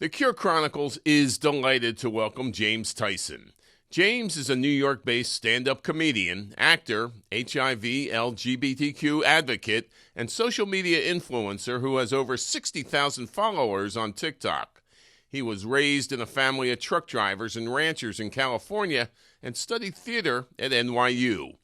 The Cure Chronicles is delighted to welcome James Tison. James is a New York-based stand-up comedian, actor, HIV, LGBTQ advocate, and social media influencer who has over 60,000 followers on TikTok. He was raised in a family of truck drivers and ranchers in California and studied theater at NYU.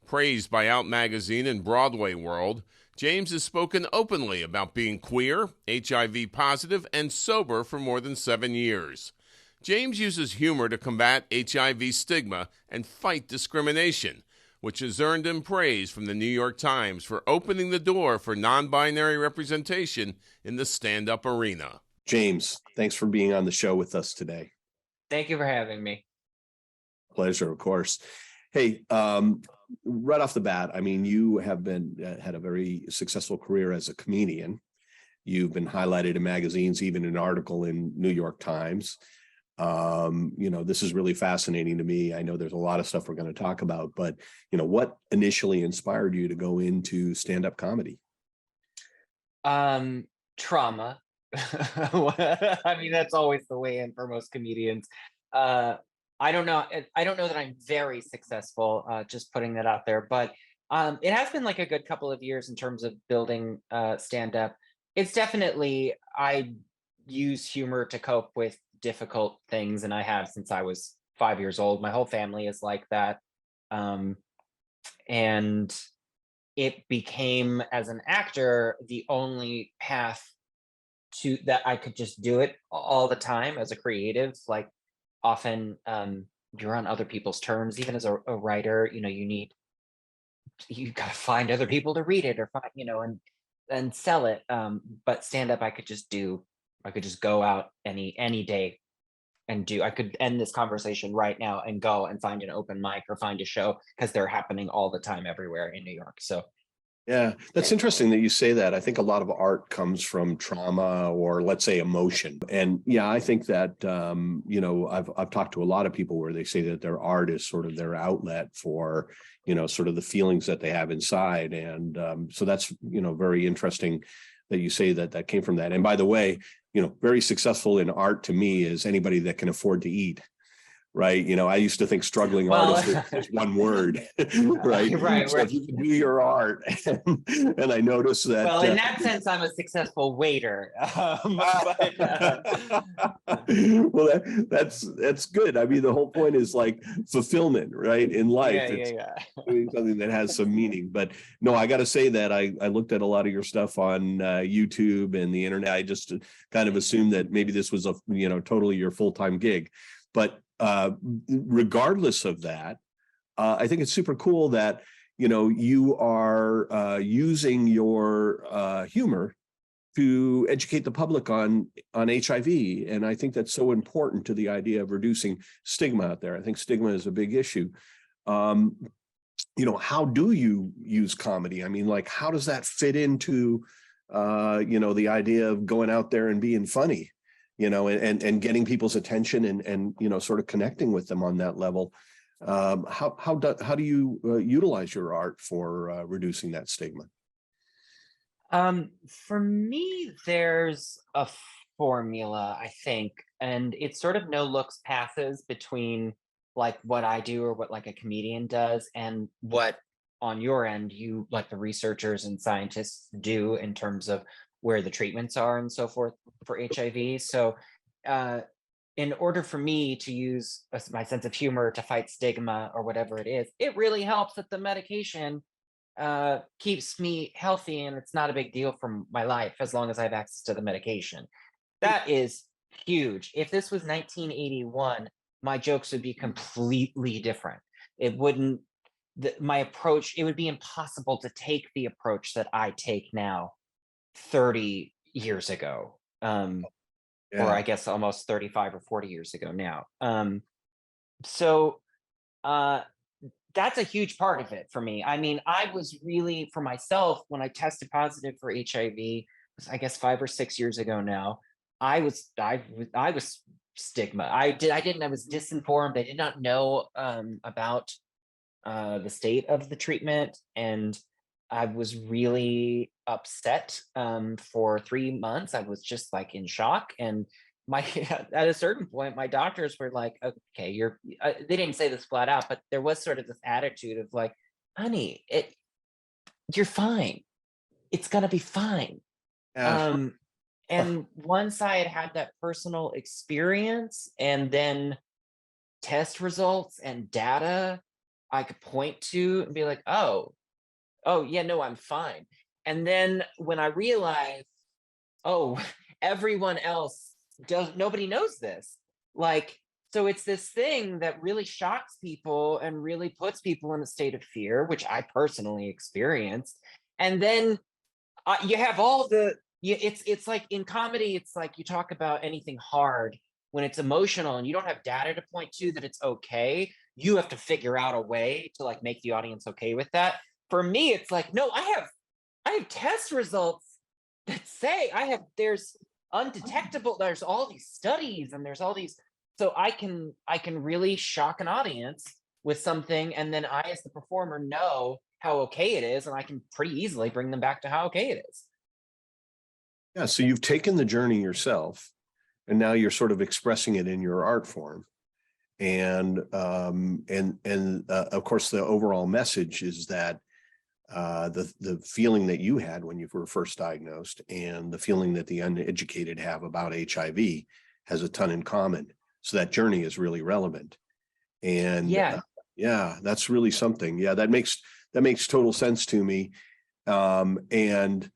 Praised by Out Magazine and Broadway World, James has spoken openly about being queer, HIV positive, and sober for more than 7 years. James uses humor to combat HIV stigma and fight discrimination, which has earned him praise from the New York Times for opening the door for non-binary representation in the stand-up arena. James, thanks for being on the show with us today. Thank you for having me. Pleasure, of course. Hey, right off the bat, I mean, you have had a very successful career as a comedian. You've been highlighted in magazines, even an article in New York Times. This is really fascinating to me. I know there's a lot of stuff we're going to talk about, but, what initially inspired you to go into stand-up comedy? Trauma. I mean, that's always the way in for most comedians. I don't know that I'm very successful, just putting that out there, but it has been like a good couple of years in terms of building stand-up. It's definitely, I use humor to cope with difficult things, and I have since I was 5 years old. My whole family is like that. And it became, as an actor, the only path to that I could just do it all the time as a creative. Like, often you're on other people's terms, even as a writer. You gotta find other people to read it or find, and sell it. But stand up, I could just go out any day and I could end this conversation right now and go and find an open mic or find a show, because they're happening all the time everywhere in New York. So Yeah, that's interesting that you say that. I think a lot of art comes from trauma, or let's say emotion. And yeah, I think that, I've talked to a lot of people where they say that their art is sort of their outlet for, sort of the feelings that they have inside. And so that's, very interesting that you say that came from that. And by the way, very successful in art to me is anybody that can afford to eat. Right. I used to think struggling artist is one word. Right. Right. So if you can do your art, and I noticed that. Well, in that sense, I'm a successful waiter. Well, that's good. I mean, the whole point is like fulfillment, right? In life, Yeah. doing something that has some meaning. But no, I got to say that I looked at a lot of your stuff on YouTube and the internet. I just kind of assumed that maybe this was totally your full-time gig. But regardless of that, I think it's super cool that, you are using your humor to educate the public on HIV. And I think that's so important to the idea of reducing stigma out there. I think stigma is a big issue. How do you use comedy? I mean, like, how does that fit into, the idea of going out there and being funny? And getting people's attention and sort of connecting with them on that level. How do you utilize your art for reducing that stigma? For me, there's a formula, I think, and it's sort of no looks passes between like what I do or what like a comedian does and what on your end you, like the researchers and scientists, do in terms of where the treatments are and so forth for HIV. So in order for me to use my sense of humor to fight stigma or whatever it is, it really helps that the medication keeps me healthy, and it's not a big deal for my life as long as I have access to the medication. That is huge. If this was 1981, my jokes would be completely different. It wouldn't, my approach, it would be impossible to take the approach that I take now 30 years ago, or I guess almost 35 or 40 years ago now. So that's a huge part of it for me. I mean, I was really, for myself, when I tested positive for HIV, I guess 5 or 6 years ago now, I was stigma. I was disinformed. I did not know about the state of the treatment, and I was really upset for 3 months. I was just like in shock, and my at a certain point, my doctors were like, okay, they didn't say this flat out, but there was sort of this attitude of like, honey, you're fine. It's gonna be fine. Yeah. Um, and once I had that personal experience and then test results and data I could point to and be like, oh, yeah, no, I'm fine. And then when I realized, oh, everyone else nobody knows this. Like, so it's this thing that really shocks people and really puts people in a state of fear, which I personally experienced. And then you have all it's like in comedy, it's like you talk about anything hard when it's emotional and you don't have data to point to that it's okay. You have to figure out a way to like make the audience okay with that. For me, it's like, no, I have test results that say there's undetectable, there's all these studies and there's all these, so I can really shock an audience with something, and then I as the performer know how okay it is, and I can pretty easily bring them back to how okay it is. Yeah. So you've taken the journey yourself, and now you're sort of expressing it in your art form. And of course, the overall message is that the feeling that you had when you were first diagnosed and the feeling that the uneducated have about HIV has a ton in common. So that journey is really relevant. And Yeah. Yeah, that's really something. Yeah, that makes total sense to me. It's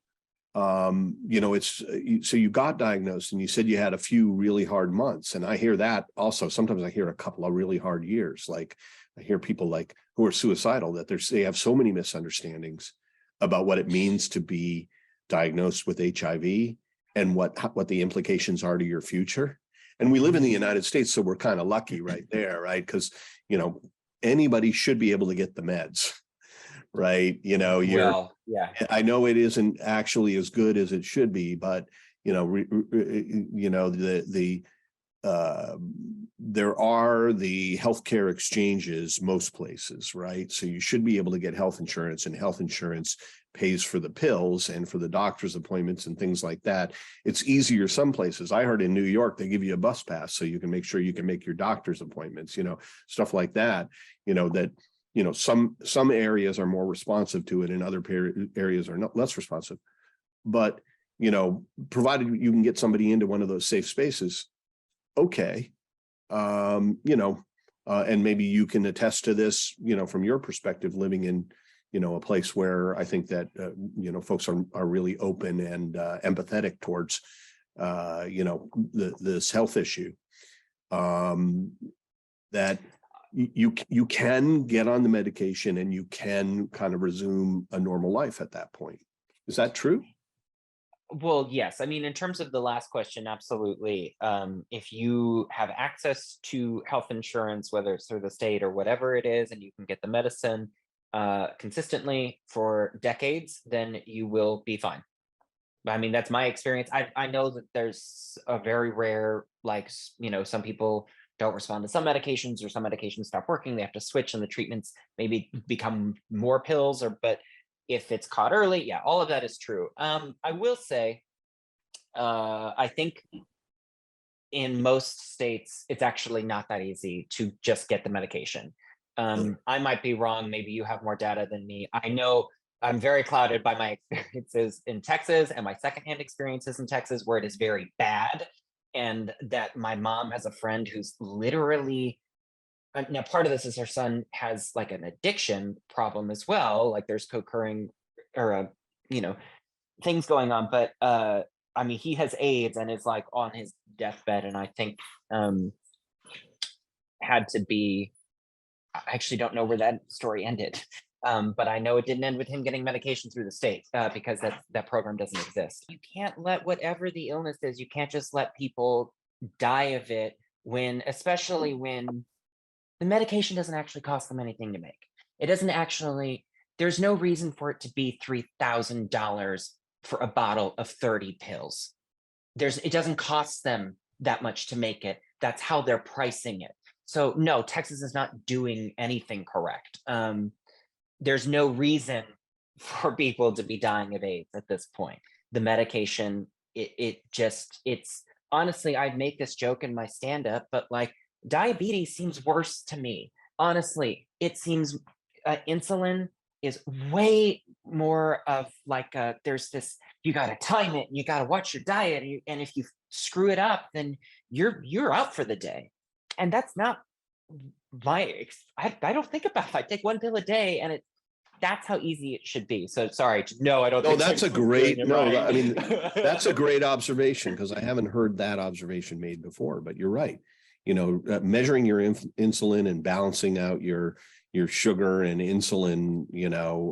so you got diagnosed and you said you had a few really hard months. And I hear that also. Sometimes I hear a couple of really hard years. Like I hear people like who are suicidal that they have so many misunderstandings about what it means to be diagnosed with HIV and what the implications are to your future. And we live in the United States, so we're kind of lucky right there, right? Because, anybody should be able to get the meds, right? Well, yeah. I know it isn't actually as good as it should be, but there are the healthcare exchanges most places, right? So you should be able to get health insurance, and health insurance pays for the pills and for the doctor's appointments and things like that. It's easier some places. I heard in New York, they give you a bus pass so you can make sure you can make your doctor's appointments, stuff like that, some areas are more responsive to it and other areas are not less responsive. But, provided you can get somebody into one of those safe spaces, okay. And maybe you can attest to this, from your perspective, living in, a place where I think that, folks are really open and empathetic towards, this health issue, that you can get on the medication and you can kind of resume a normal life at that point. Is that true? Well, yes. I mean, in terms of the last question, absolutely. If you have access to health insurance, whether it's through the state or whatever it is, and you can get the medicine consistently for decades, then you will be fine. I mean, that's my experience. I know that there's a very rare, like, some people don't respond to some medications, or some medications stop working. They have to switch, and the treatments maybe become more pills, but if it's caught early, yeah, all of that is true. I will say, I think in most states, it's actually not that easy to just get the medication. I might be wrong. Maybe you have more data than me. I know I'm very clouded by my experiences in Texas and my secondhand experiences in Texas, where it is very bad. And that my mom has a friend who's literally, now part of this is her son has like an addiction problem as well. Like there's co-occurring or, things going on. But I mean, he has AIDS and is like on his deathbed. And I think had to be, I actually don't know where that story ended. But I know it didn't end with him getting medication through the state because that program doesn't exist. You can't let whatever the illness is, you can't just let people die of it especially when the medication doesn't actually cost them anything to make. It doesn't actually, there's no reason for it to be $3,000 for a bottle of 30 pills. It doesn't cost them that much to make it. That's how they're pricing it. So no, Texas is not doing anything correct. There's no reason for people to be dying of AIDS at this point. The medication, it's honestly, I'd make this joke in my stand-up, but like diabetes seems worse to me. Honestly, it seems insulin is way more of like there's this, you got to time it, you got to watch your diet, and if you screw it up, then you're out for the day. And that's not I don't think about it. I take one pill a day, and that's how easy it should be. So sorry, no, I don't No, think that's a so. great, You're no, right. I mean, that's a great observation, because I haven't heard that observation made before, but you're right. Measuring your insulin and balancing out your sugar and insulin,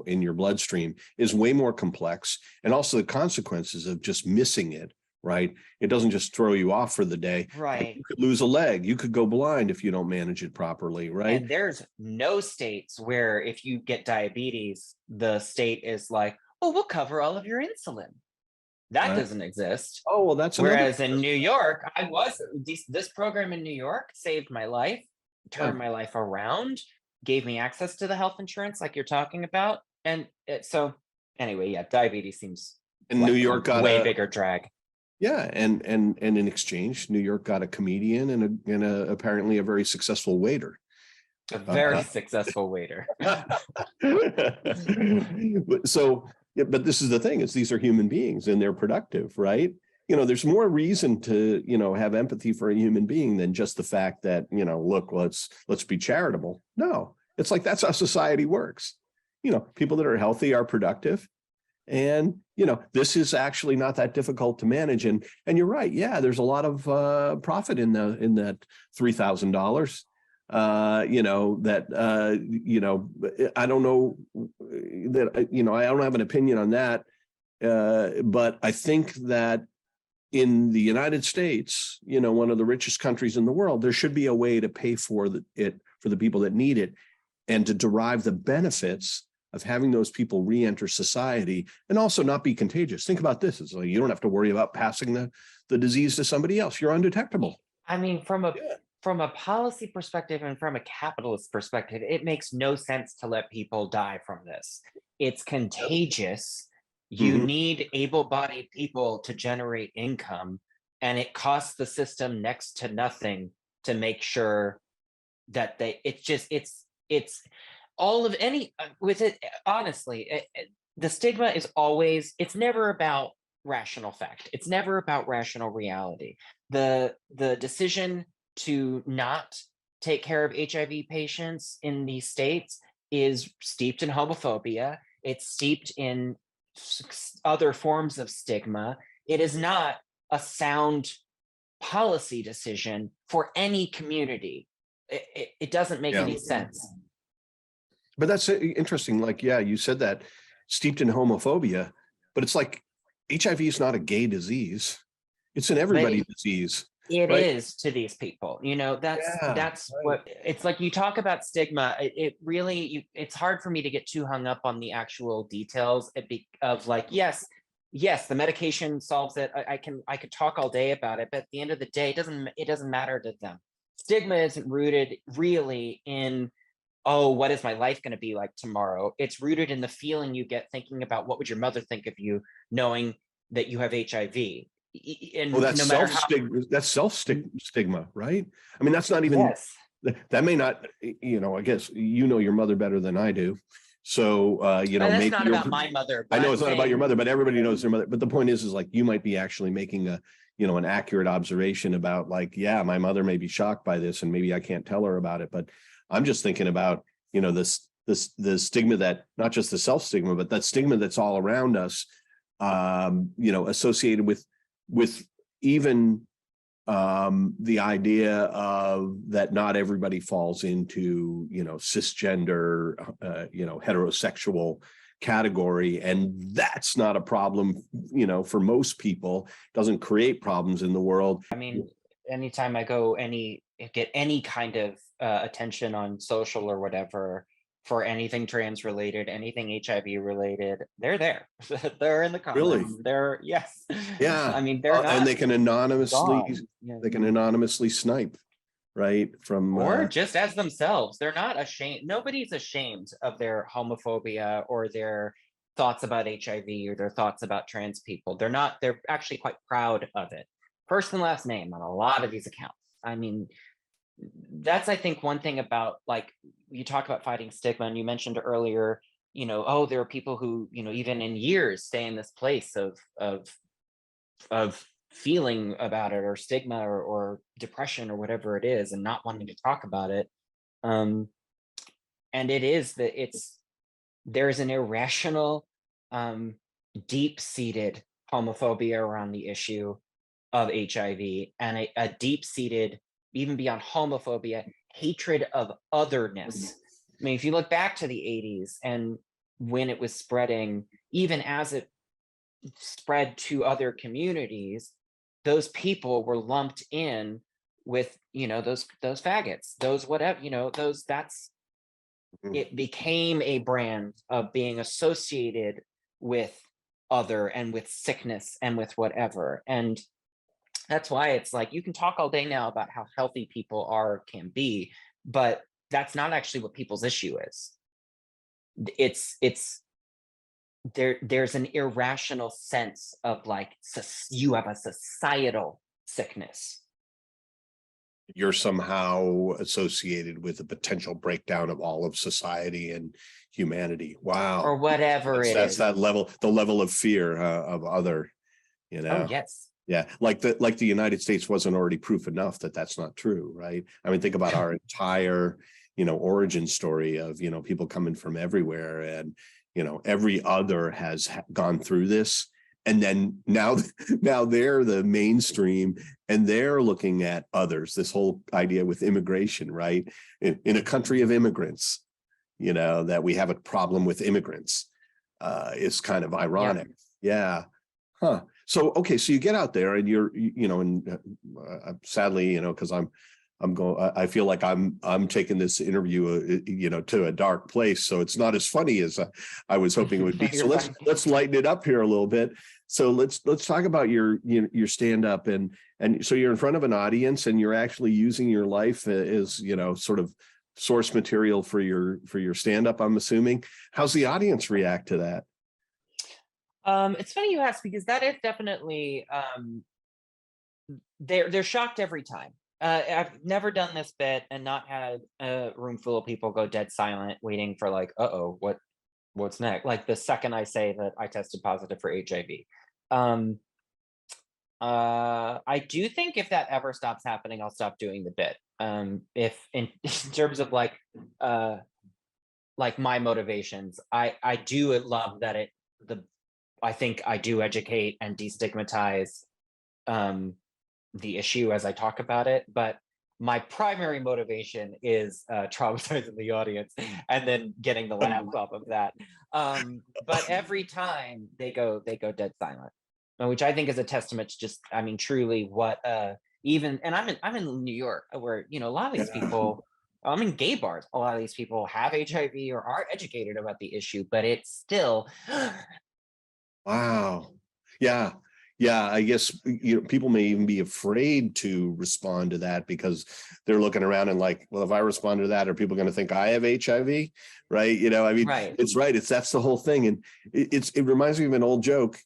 in your bloodstream is way more complex. And also the consequences of just missing it, right? It doesn't just throw you off for the day. Right. You could lose a leg. You could go blind if you don't manage it properly, right? And there's no states where if you get diabetes, the state is like, oh, we'll cover all of your insulin. That doesn't exist. Oh, well, that's whereas in New York, this program in New York saved my life, turned my life around, gave me access to the health insurance like you're talking about. And so anyway, yeah, diabetes seems And like New York got way bigger drag. Yeah, and in exchange, New York got a comedian and apparently a very successful waiter. A very successful waiter. So, yeah, but this is the thing: is these are human beings and they're productive, right? There's more reason to have empathy for a human being than just the fact that look, let's be charitable. No, it's like that's how society works. People that are healthy are productive. And, this is actually not that difficult to manage. And you're right. Yeah, there's a lot of profit in that $3,000. I don't know that, I don't have an opinion on that. But I think that in the United States, one of the richest countries in the world, there should be a way to pay for it for the people that need it and to derive the benefits of having those people re-enter society and also not be contagious. Think about this. It's like you don't have to worry about passing the disease to somebody else. You're undetectable. I mean, from a policy perspective and from a capitalist perspective, it makes no sense to let people die from this. It's contagious. You need able-bodied people to generate income, and it costs the system next to nothing to make sure that it's all of any with it. Honestly, the stigma is always, it's never about rational fact. It's never about rational reality. The decision to not take care of HIV patients in these states is steeped in homophobia. It's steeped in other forms of stigma. It is not a sound policy decision for any community. It doesn't make any sense. But that's interesting. Like, yeah, you said that steeped in homophobia, but it's like HIV is not a gay disease. It's an everybody disease. It is to these people. That's what it's like. You talk about stigma. It really, it's hard for me to get too hung up on the actual details of like, yes, the medication solves it. I could talk all day about it, but at the end of the day, it doesn't matter to them. Stigma isn't rooted really in, oh, what is my life going to be like tomorrow? It's rooted in the feeling you get thinking about what would your mother think of you knowing that you have HIV. And that's self-stigma, right? I mean, that's not even, that may not, I guess, your mother better than I do. So, that's maybe not about my mother. I know it's not about your mother, but everybody knows their mother. But the point is like, you might be actually making an accurate observation about like, yeah, my mother may be shocked by this and maybe I can't tell her about it. But I'm just thinking about, the stigma, that not just the self-stigma, but that stigma that's all around us, associated with even the idea of that not everybody falls into, cisgender, heterosexual category. And that's not a problem, for most people. It doesn't create problems in the world. I mean, anytime I get any kind of attention on social or whatever for anything trans related, anything HIV related, they're there. They're in the comments. Really? They're yes. Yeah. I mean, they're not, and they can anonymously gone. they can anonymously snipe, right? From or just as themselves. They're not ashamed. Nobody's ashamed of their homophobia or their thoughts about HIV or their thoughts about trans people. They're not. They're actually quite proud of it. first and last name on a lot of these accounts. I mean, that's, I think, one thing about, like, you talk about fighting stigma, and you mentioned earlier, oh, there are people who, even in years stay in this place of feeling about it, or stigma, or depression, or whatever it is, and not wanting to talk about it. And it is that there's an irrational, deep-seated homophobia around the issue of HIV, and a deep-seated, even beyond homophobia, hatred of otherness. I mean, if you look back to the 80s and when it was spreading, even as it spread to other communities, those people were lumped in with, those faggots, those whatever, it became a brand of being associated with other, and with sickness, and with whatever. And that's why it's like, you can talk all day now about how healthy people can be, but that's not actually what people's issue is. There's an irrational sense of, like, you have a societal sickness. You're somehow associated with a potential breakdown of all of society and humanity. Wow. Or whatever that's is. that level, the level of fear of other, Oh, yes. Yeah, like the United States wasn't already proof enough that that's not true, right? I mean, think about our entire, origin story of, people coming from everywhere, and, every other has gone through this. And then now they're the mainstream, and they're looking at others, this whole idea with immigration, right? In a country of immigrants, that we have a problem with immigrants, is kind of ironic. Yeah. Huh. So, okay. So you get out there, and you're, and sadly, because I feel like I'm taking this interview, to a dark place. So it's not as funny as I was hoping it would be. So let's lighten it up here a little bit. So let's talk about your stand up, and so you're in front of an audience, and you're actually using your life as, sort of source material for your stand up, I'm assuming. How's the audience react to that? It's funny you ask, because that is definitely, they're shocked every time. I've never done this bit and not had a room full of people go dead silent, waiting for, like, what's next? Like, the second I say that I tested positive for HIV. I do think if that ever stops happening, I'll stop doing the bit. If in terms of like my motivations, I do love that I think I do educate and destigmatize the issue as I talk about it, but my primary motivation is traumatizing the audience and then getting the laughs off of that. But every time they go dead silent, which I think is a testament to just, I mean, truly what even, and I'm in New York, where, a lot of these people, I'm in gay bars, a lot of these people have HIV or are educated about the issue, but it's still wow. Yeah. I guess, people may even be afraid to respond to that, because they're looking around and like, well, if I respond to that, are people going to think I have HIV? Right. I mean, right. It's right. That's the whole thing. And it reminds me of an old joke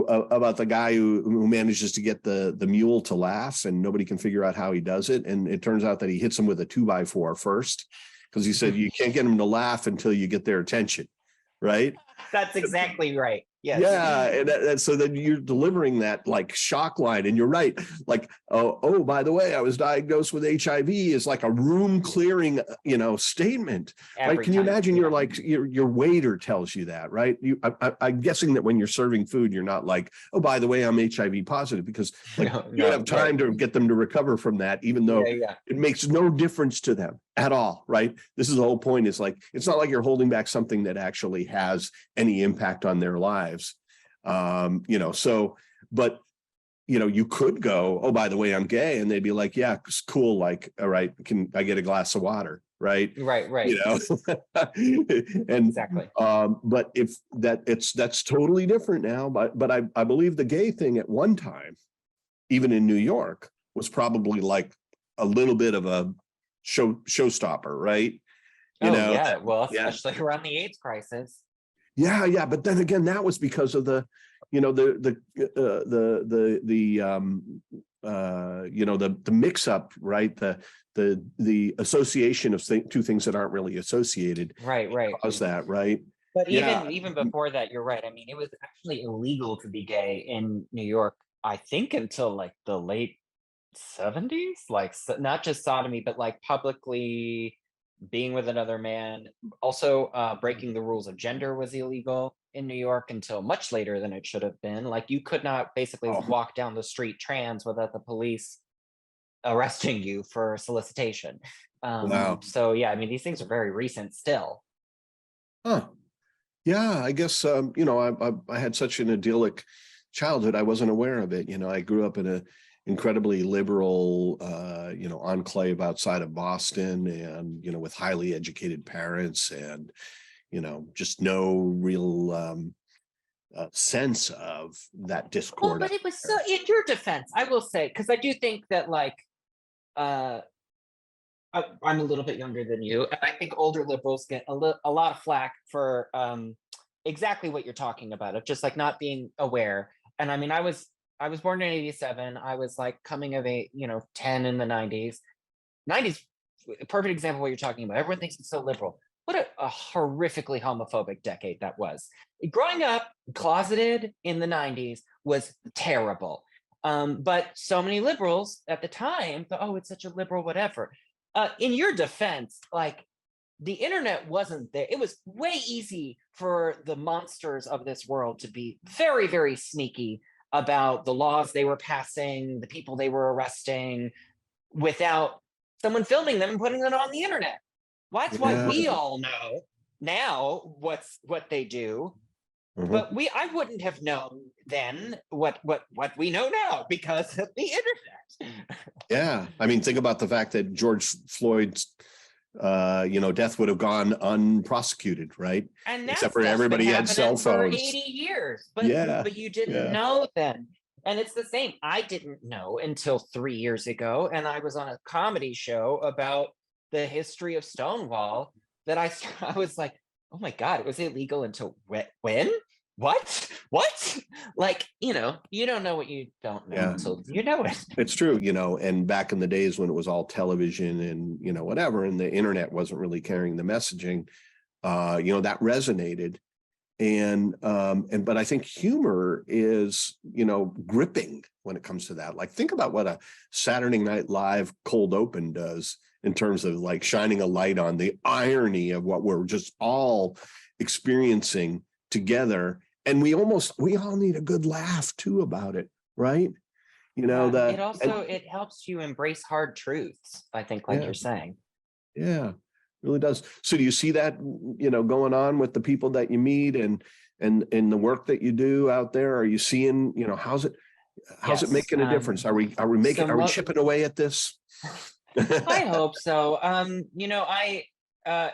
about the guy who manages to get the mule to laugh, and nobody can figure out how he does it. And it turns out that he hits him with a 2x4 first, because he said you can't get him to laugh until you get their attention. Right. That's exactly right. Yes. Yeah, and so then you're delivering that like shock line, and you're right. Like, oh, by the way, I was diagnosed with HIV is like a room clearing, statement. Every right? Can you time. imagine? You're like your waiter tells you that, right? I'm guessing that when you're serving food, you're not like, oh, by the way, I'm HIV positive, because like you don't have time to get them to recover from that, even though it makes no difference to them at all, right? This is the whole point. Is like, it's not like you're holding back something that actually has any impact on their lives. So, but, you could go, oh, by the way, I'm gay. And they'd be like, yeah, it's cool. Like, all right, can I get a glass of water? Right. Right. And exactly. But if that's totally different now. But I believe the gay thing at one time, even in New York, was probably like a little bit of a showstopper, right? Yeah. Well, especially around the AIDS crisis. Yeah. But then again, that was because of the the mix up, right? The association of two things that aren't really associated Right. cause that, right? But Yeah. even before that, you're right. I mean, it was actually illegal to be gay in New York, I think, until like the late 70s. Like, not just sodomy, but like publicly being with another man. Also, breaking the rules of gender was illegal in New York until much later than it should have been. Like, you could not basically walk down the street trans without the police arresting you for solicitation. Wow. So yeah, I mean, these things are very recent still. Huh. Yeah, I guess I had such an idyllic childhood. I wasn't aware of it. I grew up in a incredibly liberal enclave outside of Boston, and with highly educated parents, and just no real sense of that discord. Well, but it was so, in your defense, I will say, because I do think that like I'm a little bit younger than you, and I think older liberals get a lot of flack for exactly what you're talking about, of just like not being aware. And I mean, I was born in '87. I was like coming of age, 10 in the '90s. '90s, a perfect example of what you're talking about. Everyone thinks it's so liberal. What a horrifically homophobic decade that was. Growing up closeted in the '90s was terrible. But so many liberals at the time thought, oh, it's such a liberal whatever. In your defense, like, the internet wasn't there. It was way easy for the monsters of this world to be very, very sneaky about the laws they were passing, the people they were arresting, without someone filming them and putting them on the internet. Well, that's why we all know now what they do. But I wouldn't have known then what we know now because of the internet. Yeah, I mean, think about the fact that George Floyd's death would have gone unprosecuted, right? And except for everybody had cell phones for 80 years. But you didn't Yeah. know then. And it's the same. I didn't know until 3 years ago, and I was on a comedy show about the history of Stonewall that I was like, oh my God, it was illegal until when? What? Like, you don't know what you don't know until you know it. It's true, and back in the days when it was all television and, whatever, and the internet wasn't really carrying the messaging, that resonated. But I think humor is, gripping when it comes to that. Like, think about what a Saturday Night Live cold open does in terms of like shining a light on the irony of what we're just all experiencing together. And we all need a good laugh too about it, right? It helps you embrace hard truths, I think, like you're saying. Yeah, it really does. So do you see that, going on with the people that you meet and the work that you do out there? Are you seeing, how's it making a difference? Are we chipping away at this? I hope so.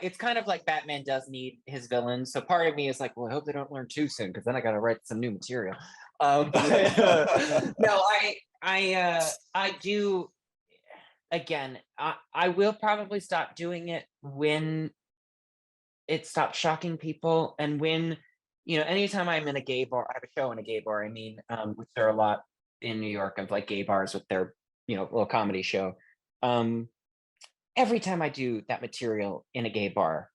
It's kind of like Batman does need his villains. So part of me is like, well, I hope they don't learn too soon, because then I got to write some new material. No, I do. Again, I will probably stop doing it when it stops shocking people, and when, anytime I'm in a gay bar, I have a show in a gay bar. I mean, which there are a lot in New York of like gay bars with their, little comedy show. Every time I do that material in a gay bar,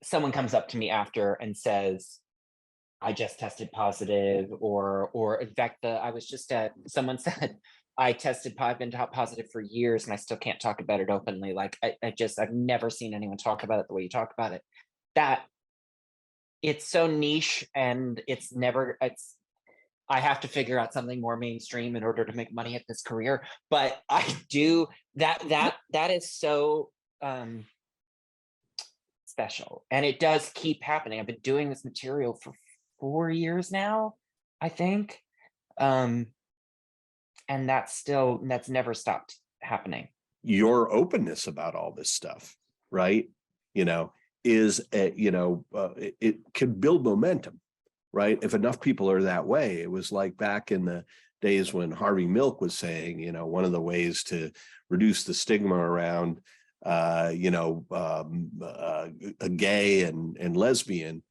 someone comes up to me after and says, I just tested positive, or in fact, someone said, I've been positive for years and I still can't talk about it openly. Like, I've never seen anyone talk about it the way you talk about it. That it's so niche, and I have to figure out something more mainstream in order to make money at this career. But I do that is so special, and it does keep happening. I've been doing this material for 4 years now, I think, and that's never stopped happening. Your openness about all this stuff, right? It can build momentum. Right. If enough people are that way. It was like back in the days when Harvey Milk was saying, one of the ways to reduce the stigma around, a gay and lesbian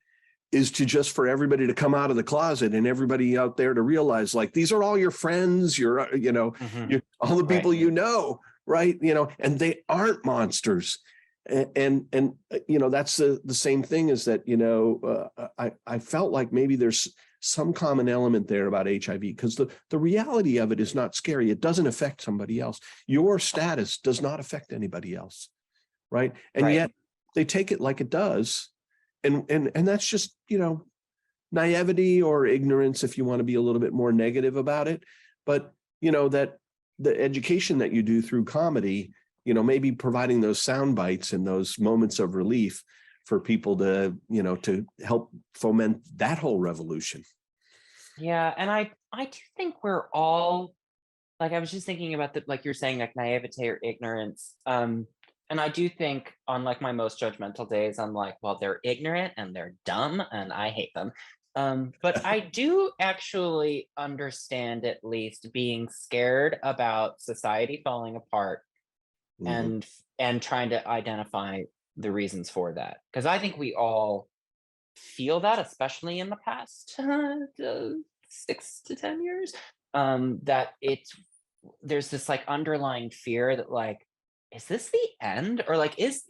is to just for everybody to come out of the closet and everybody out there to realize, like, these are all your friends, you're all the people right? And they aren't monsters. And that's the same thing, is that I felt like maybe there's some common element there about HIV, because the reality of it is not scary. It doesn't affect somebody else. Your status does not affect anybody else, right? And yet they take it like it does. And that's just, naivety or ignorance, if you want to be a little bit more negative about it. But, that the education that you do through comedy, maybe providing those sound bites and those moments of relief for people to, to help foment that whole revolution. Yeah. And I do think we're all, like, I was just thinking about like you're saying, like, naivete or ignorance. And I do think on, like, my most judgmental days, I'm like, well, they're ignorant and they're dumb and I hate them. But I do actually understand at least being scared about society falling apart and trying to identify the reasons for that. Because I think we all feel that, especially in the past 6 to 10 years, that there's this, like, underlying fear that, like, is this the end? Or, like, is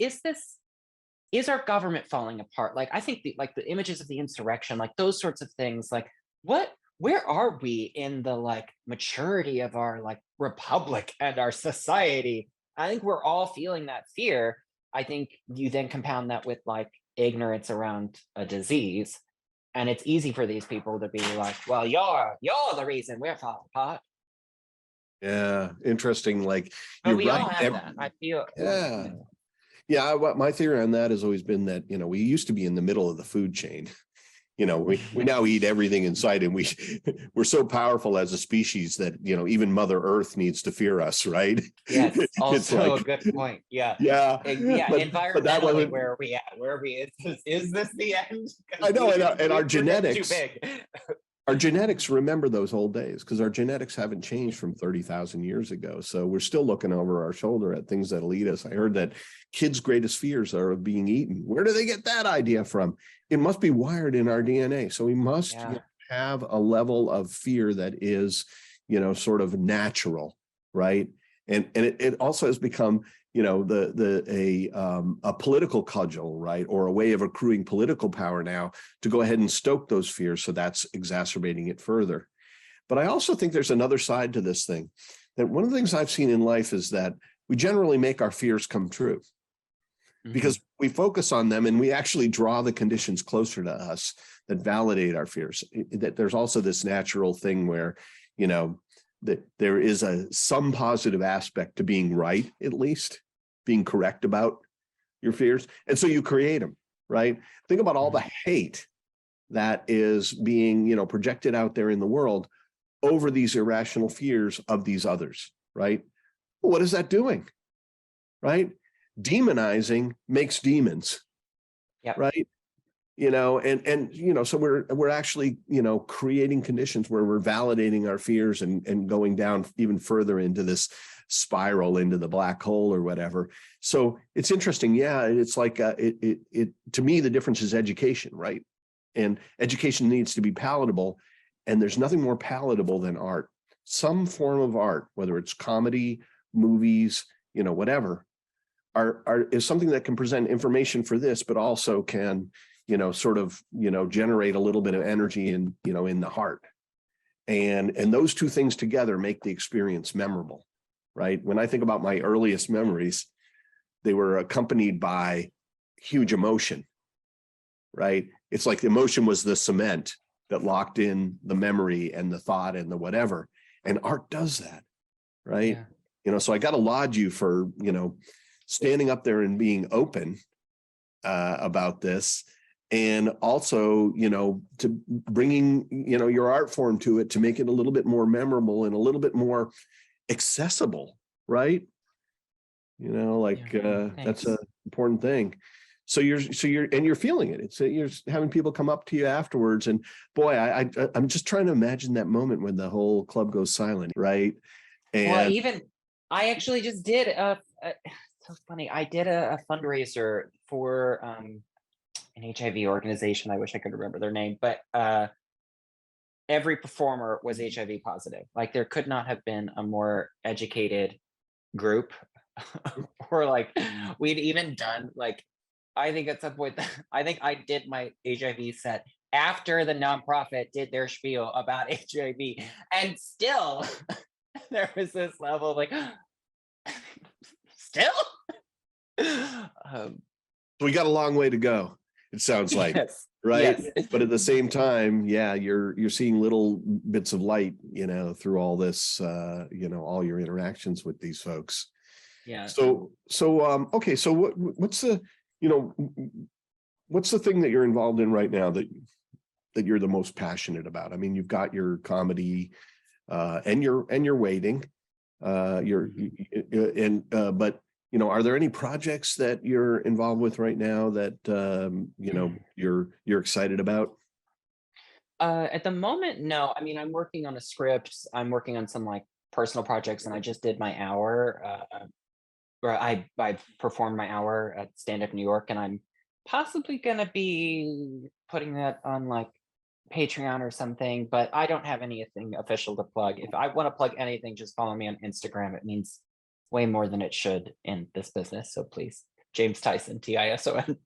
our government falling apart? Like, I think the images of the insurrection, like, those sorts of things, like, where are we in the, like, maturity of our, like, republic and our society? I think we're all feeling that fear. I think you then compound that with, like, ignorance around a disease, and it's easy for these people to be like, well, you're the reason we're falling apart. Yeah, interesting. Like, But you're we all right. have that. I feel. Yeah. Yeah. What my theory on that has always been that, we used to be in the middle of the food chain. We now eat everything in sight, and we're so powerful as a species that, even Mother Earth needs to fear us, right? Yes, also like, a good point. Yeah. Yeah. Yeah. But Environmentally, where are we at? Where are we? Is this the end? I know, and our We're genetics. too big. Our genetics remember those old days, because our genetics haven't changed from 30,000 years ago. So we're still looking over our shoulder at things that'll eat us. I heard that kids' greatest fears are of being eaten. Where do they get that idea from? It must be wired in our DNA. So we must have a level of fear that is, sort of natural, right? And it also has become, a political cudgel, right? Or a way of accruing political power now to go ahead and stoke those fears. So that's exacerbating it further. But I also think there's another side to this thing, that one of the things I've seen in life is that we generally make our fears come true, because we focus on them and we actually draw the conditions closer to us that validate our fears. That there's also this natural thing where, that there is some positive aspect to being right, at least being correct about your fears. And so you create them, right? Think about all the hate that is being, projected out there in the world over these irrational fears of these others, right? What is that doing, right? Demonizing makes demons, right? So we're actually, creating conditions where we're validating our fears and going down even further into this spiral, into the black hole or whatever. So it's interesting. Yeah. It's like, to me, the difference is education, right? And education needs to be palatable. And there's nothing more palatable than art, some form of art, whether it's comedy, movies, whatever, is something that can present information for this, but also can, generate a little bit of energy in the heart. And those two things together make the experience memorable, right? When I think about my earliest memories, they were accompanied by huge emotion, right? It's like the emotion was the cement that locked in the memory and the thought and the whatever. And art does that, right? So I got to laud you for, standing up there and being open about this. And also, to bringing, your art form to it to make it a little bit more memorable and a little bit more accessible, right? That's an important thing. So you're feeling it. It's you're having people come up to you afterwards, and boy, I'm just trying to imagine that moment when the whole club goes silent, right? And I actually just did so funny. I did a fundraiser for an HIV organization. I wish I could remember their name, but every performer was HIV positive. Like there could not have been a more educated group. Or like we'd even done like, I think at some point, I think I did my HIV set after the nonprofit did their spiel about HIV, and still there was this level of like, still. We got a long way to go, it sounds like. Yes, right? yes. But at the same time, yeah, you're seeing little bits of light, through all this, all your interactions with these folks. Yeah. Okay, so what's the thing that you're involved in right now that you're the most passionate about? I mean, you've got your comedy, and you're waiting, but are there any projects that you're involved with right now that you're excited about? At the moment, no. I mean, I'm working on a script. I'm working on some like personal projects, and I just did my hour. Where I performed my hour at Stand Up New York, and I'm possibly gonna be putting that on like Patreon or something, but I don't have anything official to plug. If I want to plug anything, just follow me on Instagram. It means way more than it should in this business. So please, James Tison, Tison.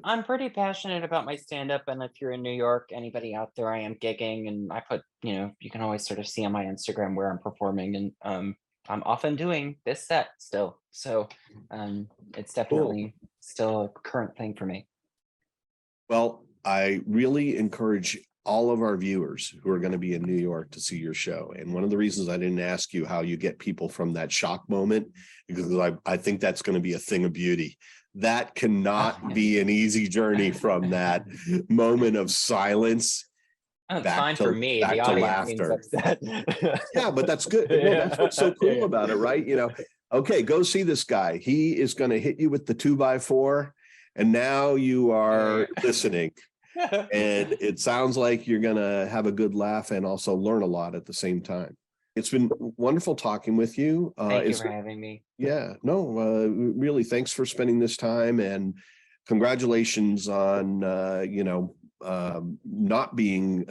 I'm pretty passionate about my stand-up, and if you're in New York, anybody out there, I am gigging, and I put, you can always sort of see on my Instagram where I'm performing, and I'm often doing this set still. So it's definitely still a current thing for me. Well, I really encourage all of our viewers who are going to be in New York to see your show. And one of the reasons I didn't ask you how you get people from that shock moment, because I think that's going to be a thing of beauty. That cannot be an easy journey from that moment of silence. It's fine for me. Back the to audience seems laughter. upset. Yeah, but that's good. No, that's what's so cool about it, right? Okay, go see this guy. He is going to hit you with the 2x4, and now you are listening. And it sounds like you're going to have a good laugh and also learn a lot at the same time. It's been wonderful talking with you. Thank you for having me. Yeah, no, really, thanks for spending this time, and congratulations on, not being,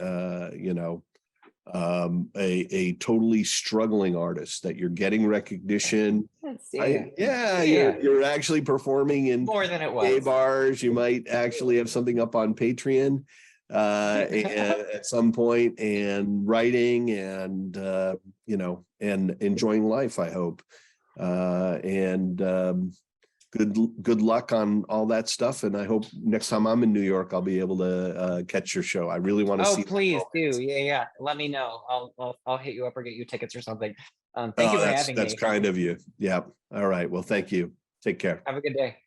a totally struggling artist, that you're getting recognition. You're actually performing in more than it was gay bars. You might actually have something up on Patreon at some point, and writing, and and enjoying life, I hope. Good luck on all that stuff, and I hope next time I'm in New York I'll be able to catch your show. I really want to see. Please do. Yeah, let me know. I'll hit you up or get you tickets or something. Thank you for having me. That's kind of you. Yeah, all right, well, thank you. Take care. Have a good day.